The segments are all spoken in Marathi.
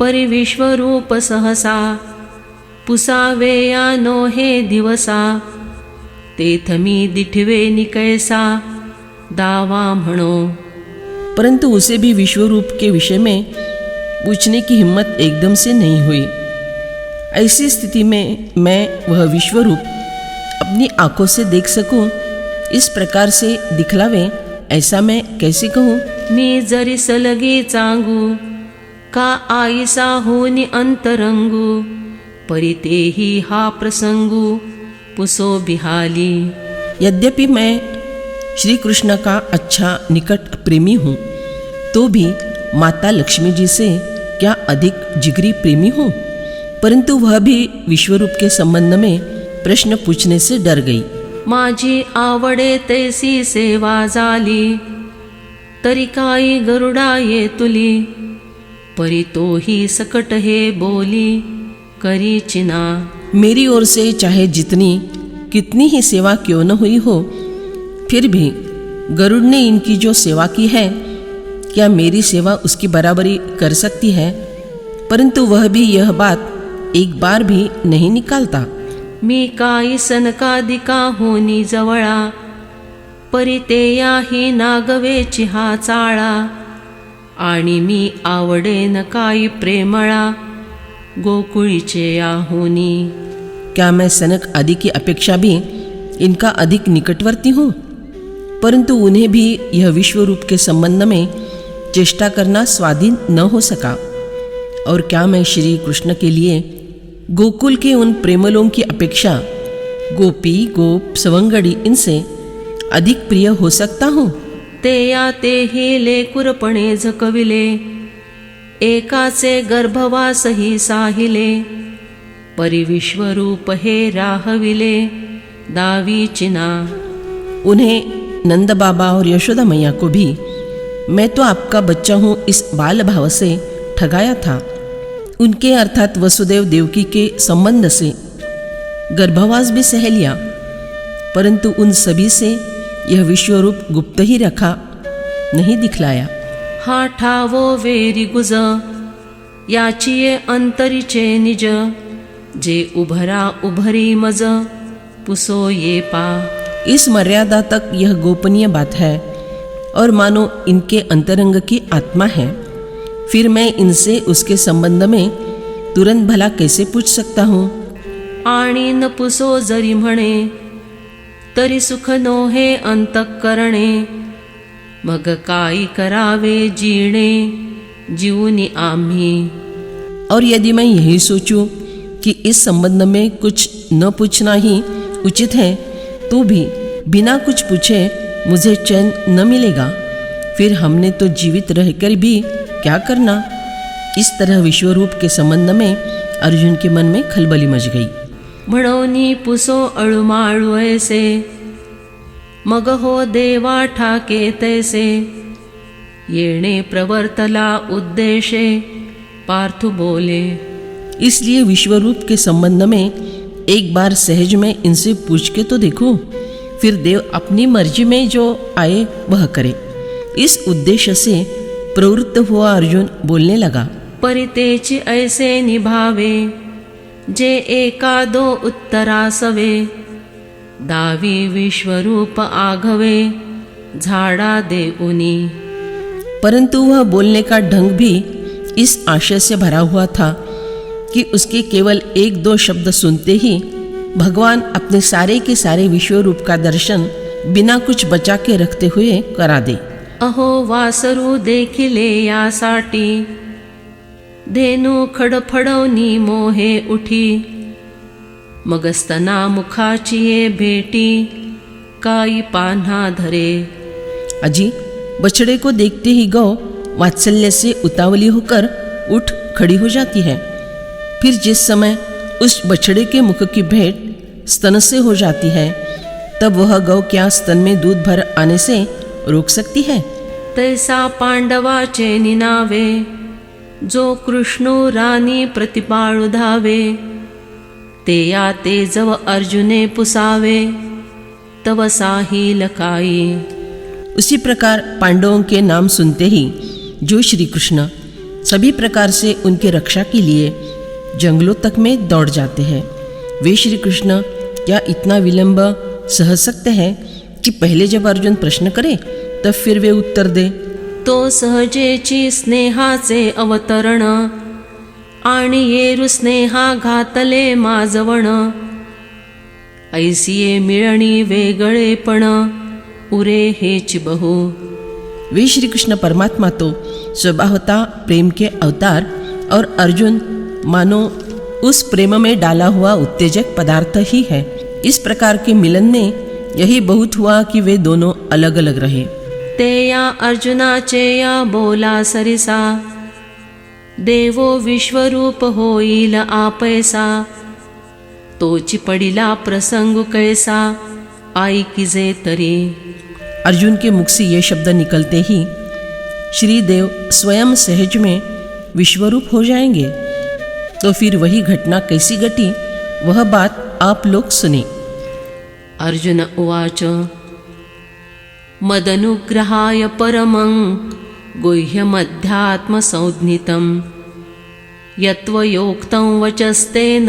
परी विश्वरूप सहसा पुसावे या नो हे दिवसा तेथ मी दिठवे निकैसा दावा म्हणो। परंतु उसे भी विश्वरूप के विषय में पूछने की हिम्मत एकदम से नहीं हुई। ऐसी स्थिति में मैं वह विश्वरूप अपनी आंखों से देख सकूं, इस प्रकार से दिखलावे ऐसा मैं कैसे कहूँ। मी जरी सलगी चांगू का आईसा होनी अंतरंगू परी तेही हा प्रसंगू पुसो बिहाली। यद्यपि मैं श्री कृष्ण का अच्छा निकट प्रेमी हूँ, तो भी माता लक्ष्मी जी से क्या अधिक जिगरी प्रेमी हूँ। परंतु वह भी विश्वरूप के संबंध में प्रश्न पूछने से डर गई। माझी आवडे तैसी सेवा झाली तरी काही गरुडा ये तुली परी तोही सकट हे बोली करी चिना। मेरी ओर से चाहे जितनी कितनी ही सेवा क्यों न हुई हो, फिर भी गरुड़ ने इनकी जो सेवा की है, क्या मेरी सेवा उसकी बराबरी कर सकती है। परंतु वह भी यह बात एक बार भी नहीं निकालता। मी काही सनकादिका होनी जवळा परी ते याही नागवेची हा चाळा आणि मी आवडेन काही प्रेमळा गोकुळीचे आहोनी। क्या मैं सनक आदि की अपेक्षा भी इनका अधिक निकटवर्ती हूँ, परंतु उन्हें भी यह विश्वरूप के संबंध में चेष्टा करना स्वाधीन न हो सका। और क्या मैं श्री कृष्ण के लिए गोकुल के उन प्रेमलों की अपेक्षा गोपी गोप सवंगड़ी इनसे अधिक प्रिय हो सकता हूँ। ते या ते हिले कुरपणे झकविले एकाचे गर्भवासही साहिले परी विश्वरूप हे राहविले दावी चिना। उन्हें नंद बाबा और यशोदा मैया को भी मैं तो आपका बच्चा हूँ इस बाल भाव से ठगाया था। उनके अर्थात वसुदेव देवकी के संबंध से गर्भवास भी सह लिया, परंतु उन सभी से यह विश्वरूप गुप्त ही रखा, नहीं दिखलाया। हा ठावो वेरी गुज याचिये अंतरीचे निज जे उभरा उभरी मज पुसो ये पा। इस मर्यादा तक यह गोपनीय बात है और मानो इनके अंतरंग की आत्मा है, फिर मैं इनसे उसके संबंध में तुरंत भला कैसे पूछ सकता हूँ। आणि न पुसो जरी म्हणे तरी सुख नो हे अंतःकरणे मग काय करावे जीणे जीवनी आम्ही। और यदि मैं यही सोचूं कि इस संबंध में कुछ न पूछना ही उचित है, तो भी बिना कुछ पूछे मुझे चैन न मिलेगा, फिर हमने तो जीवित रहकर भी क्या करना। इस तरह विश्वरूप के संबंध में अर्जुन के मन में खलबली मच गई। म्हणोनी पुसो अळुमाळू ऐसे मग हो देवा ठाके तैसे येणे प्रवर्तला उद्देशे पार्थु बोले। इसलिए विश्वरूप के संबंध में एक बार सहज में इनसे पूछ के तो देखो, फिर देव अपनी मर्जी में जो आए वह करे। इस उद्देश्य से प्रवृत्त हुआ अर्जुन बोलने लगा। परितेची ऐसे निभावे जे एका दो उत्तरासवे दावी विश्वरूप आघवे झाड़ा देऊनी। परंतु वह बोलने का ढंग भी इस आशय से भरा हुआ था कि उसके केवल एक दो शब्द सुनते ही भगवान अपने सारे के सारे विश्वरूप का दर्शन बिना कुछ बचा के रखते हुए करा दे। अहो वासरू देखिले यासाठी धेनु खडफडवनी मोहे उठी मग स्तना मुखाची ये भेटी काई पान्हा धरे। अजी, बछड़े को देखते ही गौ वात्सल्य से उतावली होकर उठ खड़ी हो जाती है। फिर जिस समय उस बछड़े के मुख की भेंट स्तन से हो जाती है, तब वह गौ क्या स्तन में दूध भर आने से रोक सकती है। तैसा पांडवाचे निनावे जो कृष्णो रानी प्रतिपाळू धावे ते या ते जव अर्जुने पुसावे तव साहिल काई। उसी प्रकार पांडवों के नाम सुनते ही जो श्री कृष्ण सभी प्रकार से उनकी रक्षा के लिए जंगलों तक में दौड़ जाते हैं। वे श्री कृष्ण क्या इतना विलंब सह सकते हैं कि पहले जब अर्जुन प्रश्न करे तब फिर वे उत्तर दे। तो सहजेची स्नेहाचे अवतरण आणि येरु स्नेहा घातले माझवण ऐसिये मिळणी वेगळेपण उरे हेच बहु। वे श्री कृष्ण परमात्मा तो स्वभावता प्रेम के अवतार और अर्जुन मानो उस प्रेम में डाला हुआ उत्तेजक पदार्थ ही है। इस प्रकार के मिलन में यही बहुत हुआ कि वे दोनों अलग अलग रहे। ते या अर्जुनाचे या बोला सरिसा देवो विश्वरूप होईल आपैसा तोची पडिला प्रसंग कैसा ऐकिजे तरी। अर्जुन के मुख से ये शब्द निकलते ही श्री देव स्वयं सहज में विश्वरूप हो जाएंगे। तो फिर वही घटना कैसी घटी वह बात आप लोग सुने। अर्जुन उवाच मदनुग्रहाय परमं गुह्यमध्यात्मसंज्ञितं यत्त्वयोक्तं वचस्तेन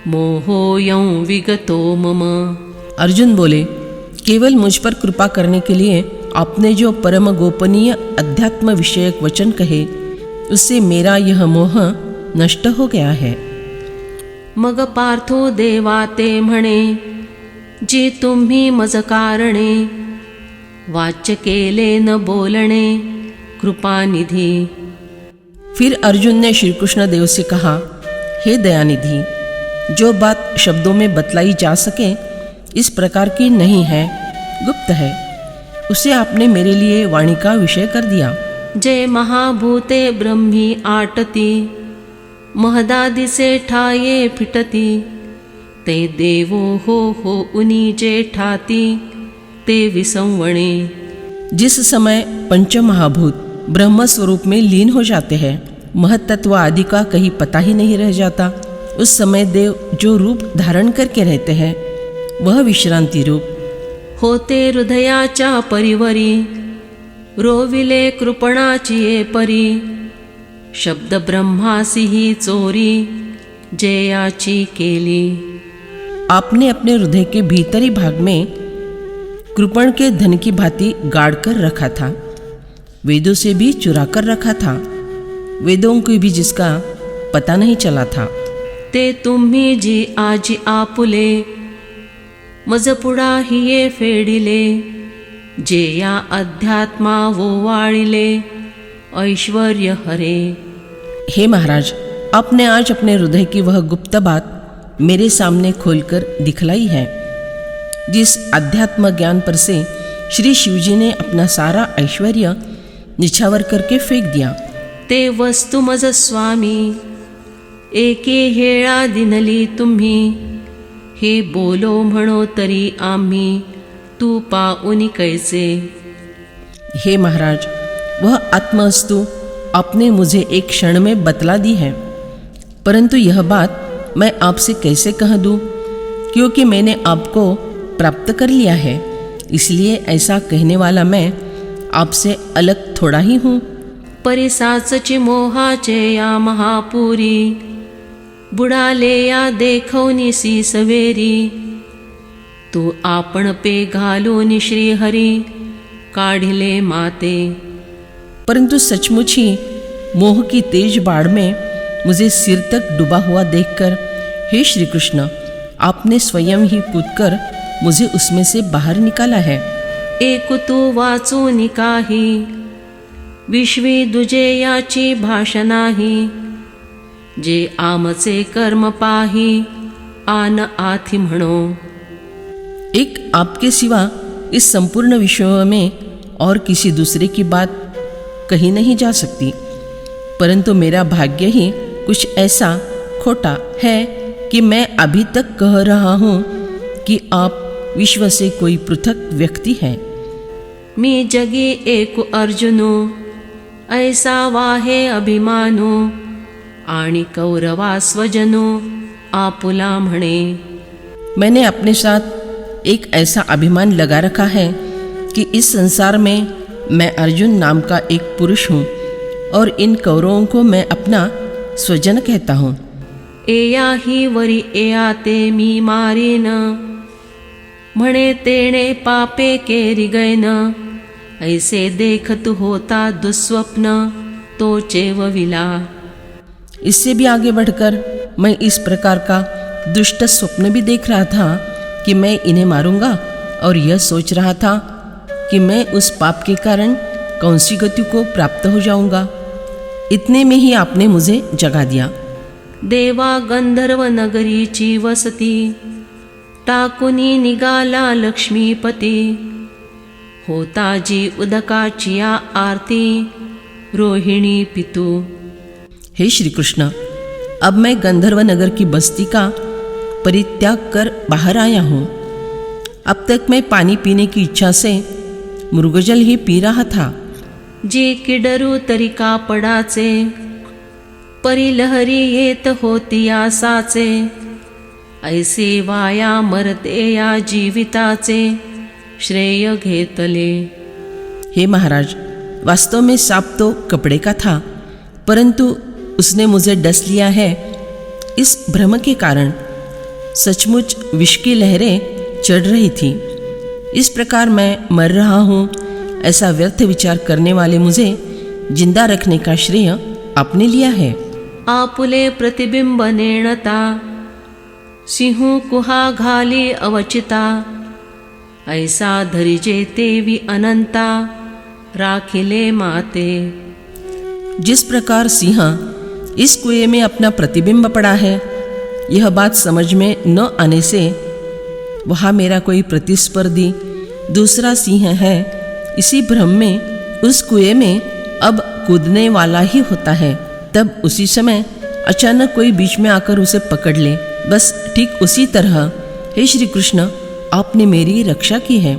मोहोऽयं विगतो मम। अर्जुन बोले, केवल मुझ पर कृपा करने के लिए आपने जो परम गोपनीय अध्यात्म विषयक वचन कहे उससे मेरा यह मोह नष्ट हो गया है। मग पार्थो देवा ते म्हणे जी तुम्ही मज कारणे वाच्य केले न बोलणे कृपानिधी। फिर अर्जुन ने श्री कृष्ण देव से कहा, हे दयानिधि, जो बात शब्दों में बतलाई जा सके इस प्रकार की नहीं है, गुप्त है, उसे आपने मेरे लिए वाणी का विषय कर दिया। जय महाभूते ब्रह्मी आटती महदादिसे ठाये फिटती ते देवो हो उनी जे ठाती ते विसंवणे। जिस समय पंच महाभूत ब्रह्म स्वरूप में लीन हो जाते हैं, महत्त्व आदि का कहीं पता ही नहीं रह जाता, उस समय देव जो रूप धारण करके रहते हैं वह विश्रांति रूप होते हृदयाच्या परिवरी रोविले कृपणाची ये परी शब्द ब्रह्मासी ही चोरी जयाची केली। आपने अपने हृदय के भीतरी भाग में कृपण के धन की भांति गाड़ कर रखा था, वेदों से भी चुरा कर रखा था, वेदों को भी जिसका पता नहीं चला था। ते तुम्ही जी आजी आपुले मज पुढा हिये फेडिले जे या अध्यात्मा वोवाळिले ऐश्वर्य हरे। हे महाराज, आपने आज अपने हृदय की वह गुप्त बात मेरे सामने खोलकर दिखलाई है, जिस अध्यात्म ज्ञान पर से श्री शिवजी ने अपना सारा ऐश्वर्य निछावर करके फेंक दिया। ते वस्तु मज स्वामी एके हेळा दिनली तुम्ही हे बोलो म्हणो तरी आम्ही तू पाऊनी कैसे। हे महाराज, वह आत्मवस्तु आपने मुझे एक क्षण में बतला दी है, परंतु यह बात मैं आपसे कैसे कह दूँ, क्योंकि मैंने आपको प्राप्त कर लिया है, इसलिए ऐसा कहने वाला मैं आपसे अलग थोड़ा ही हूँ। परिसाचची मोहाचे या महापुरी बुडाले या देखवनिसी सवेरी तू आपण पे घालून श्रीहरी काढिले माते। परंतु सचमुच ही मोह की तेज बाढ़ में मुझे सिर तक डूबा हुआ देखकर हे श्री कृष्ण, आपने स्वयं ही कूदकर मुझे उसमें से बाहर निकाला है। एक तू वाचून काही विश्वी दुजे याची भाषा नाही जे आमचे कर्म पाही आन आथी म्हणो। एक आपके सिवा इस संपूर्ण विश्व में और किसी दूसरे की बात कही नहीं जा सकती, परंतु मेरा भाग्य ही कुछ ऐसा खोटा है कि मैं अभी तक कह रहा हूँ कि आप विश्व से कोई पृथक व्यक्ति हैं। मी जगी एक अर्जुनो ऐसा वाहे अभिमानो आणि कौरवा स्वजनो आपुला म्हणे। मैंने अपने साथ एक ऐसा अभिमान लगा रखा है कि इस संसार में मैं अर्जुन नाम का एक पुरुष हूँ और इन कौरवों को मैं अपना स्वजन कहता हूँ। एया ही वरी एया ते मी मारीन, म्हणे तेणे पापे केरी गैन, ऐसे देखत होता दुस्वप्न तो चेवविला। इससे भी आगे बढ़कर मैं इस प्रकार का दुष्ट स्वप्न भी देख रहा था कि मैं इन्हें मारूंगा, और यह सोच रहा था कि मैं उस पाप के कारण कौन सी गति को प्राप्त हो जाऊंगा। इतने में ही आपने मुझे जगा दिया। देवा गंधर्व नगरीची वसती, टाकुनी निघाला लक्ष्मीपती, होता जी उदकाची आरती, रोहिणी पितू। हे श्री कृष्ण, अब मैं गंधर्व नगर की बस्ती का परित्याग कर बाहर आया हूँ। अब तक मैं पानी पीने की इच्छा से मृगजल ही पी रहा था। जी किडरू तरिका पडाचे, परिलहरी येत होती आसाचे, ऐसे वाया मरते या जीविताचे, श्रेय घेतले। हे महाराज, वास्तव में सांप तो कपड़े का था, परंतु उसने मुझे डस लिया है। इस भ्रम के कारण सचमुच विष की लहरें चढ़ रही थी। इस प्रकार मैं मर रहा हूँ, ऐसा व्यर्थ विचार करने वाले मुझे जिंदा रखने का श्रेय आपने लिया है। आपुले प्रतिबिंब नेणता, सिंहू कुहा घाली अवचिता, ऐसा धरिजे तेवी अनंता, राखिले माते। जिस प्रकार सिंह इस कुएं में अपना प्रतिबिंब पड़ा है, यह बात समझ में न आने से वहाँ मेरा कोई प्रतिस्पर्धी दूसरा सिंह है, इसी भ्रम में उस कुएं में अब कूदने वाला ही होता है। तब उसी समय अचानक कोई बीच में आकर उसे पकड़ ले। बस ठीक उसी तरह हे श्री कृष्ण, आपने मेरी रक्षा की है।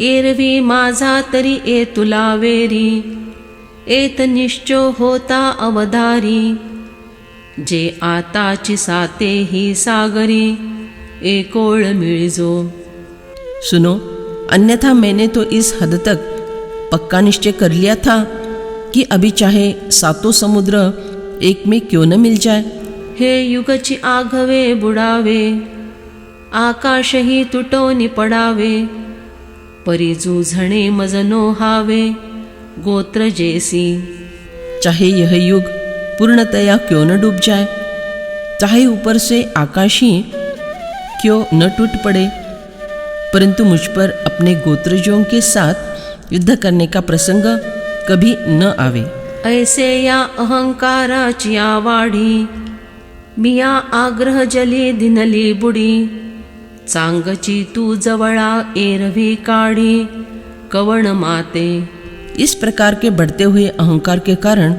एरवी माझा तरी ए तुला वेरी, एत निश्चो होता अवधारी, जे आताची साते ही सागरी, एकोळ मिळजो। सुनो, अन्यथा मैंने तो इस हद तक पक्का निश्चय कर लिया था कि अभी चाहे सातों समुद्र एक में क्यों न मिल जाए। हे युगची आघवे बुडावे, आकाश ही तुटोनी पडावे, परी जूझणे मजनो हावे, गोत्र जैसी। चाहे यह युग पूर्णतया क्यों न डूब जाए, चाहे ऊपर से आकाश ही क्यों न टूट पड़े, परंतु मुझ पर अपने गोत्रजों के साथ युद्ध करने का प्रसंग कभी न आवे। ऐसे या अहंकाराची वाढी, मिया आग्रह जली दिनली बुडी, चांगची तू जवळा एरवी काढी, कवण माते। इस प्रकार के बढ़ते हुए अहंकार के कारण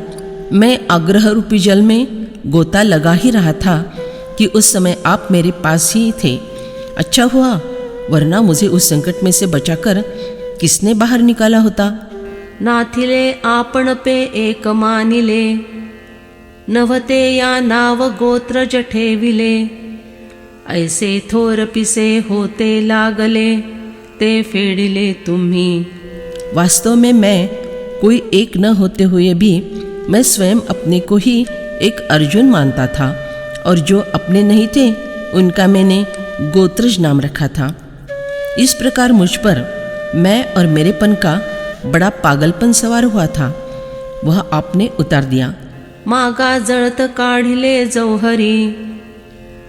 मैं आग्रह रूपी जल में गोता लगा ही रहा था कि उस समय आप मेरे पास ही थे। अच्छा हुआ, वरना मुझे उस संकट में से बचाकर किसने बाहर निकाला होता। नाथिले आपण पे एक मानिले, नवते या नाव गोत्र जठेविले, ऐसे थोर पिसे होते लागले, ते फेडिले तुम्ही। वास्तव में मैं कोई एक न होते हुए भी मैं स्वयं अपने को ही एक अर्जुन मानता था, और जो अपने नहीं थे उनका मैंने गोत्रज नाम रखा था। इस प्रकार मुझ पर मैं और मेरेपन का बड़ा पागलपन सवार हुआ था, वह आपने उतार दिया। मागा जळत काढिले जौहरी,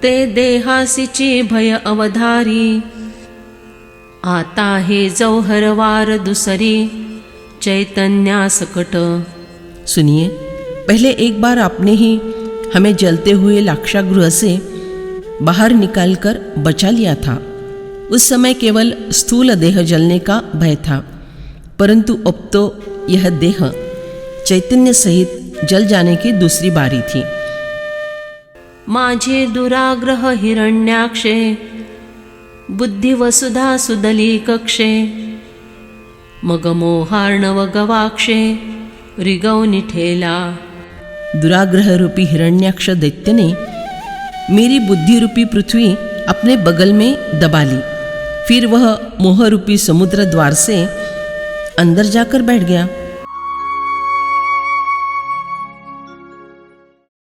ते देहासीची भय अवधारी, आता हे जौहर वार दुसरी, चैतन्या सकट। सुनिए, पहले एक बार आपने ही हमें जलते हुए लाक्षागृह से बाहर निकालकर बचा लिया था। उस समय केवल स्थूल देह जलने का भय था, परंतु अब तो यह देह चैतन्य सहित जल जाने की दूसरी बारी थी। माझे दुराग्रह हिरण्याक्षे, बुद्धि वसुधा सुदली कक्षे, मग मोहार्णव गवाक्षे, रिगौनी ठेला। दुराग्रह रूपी हिरण्याक्ष दैत्य ने मेरी बुद्धि रूपी पृथ्वी अपने बगल में दबा ली। फिर वह मोह रूपी समुद्र द्वार से अंदर जाकर बैठ गया।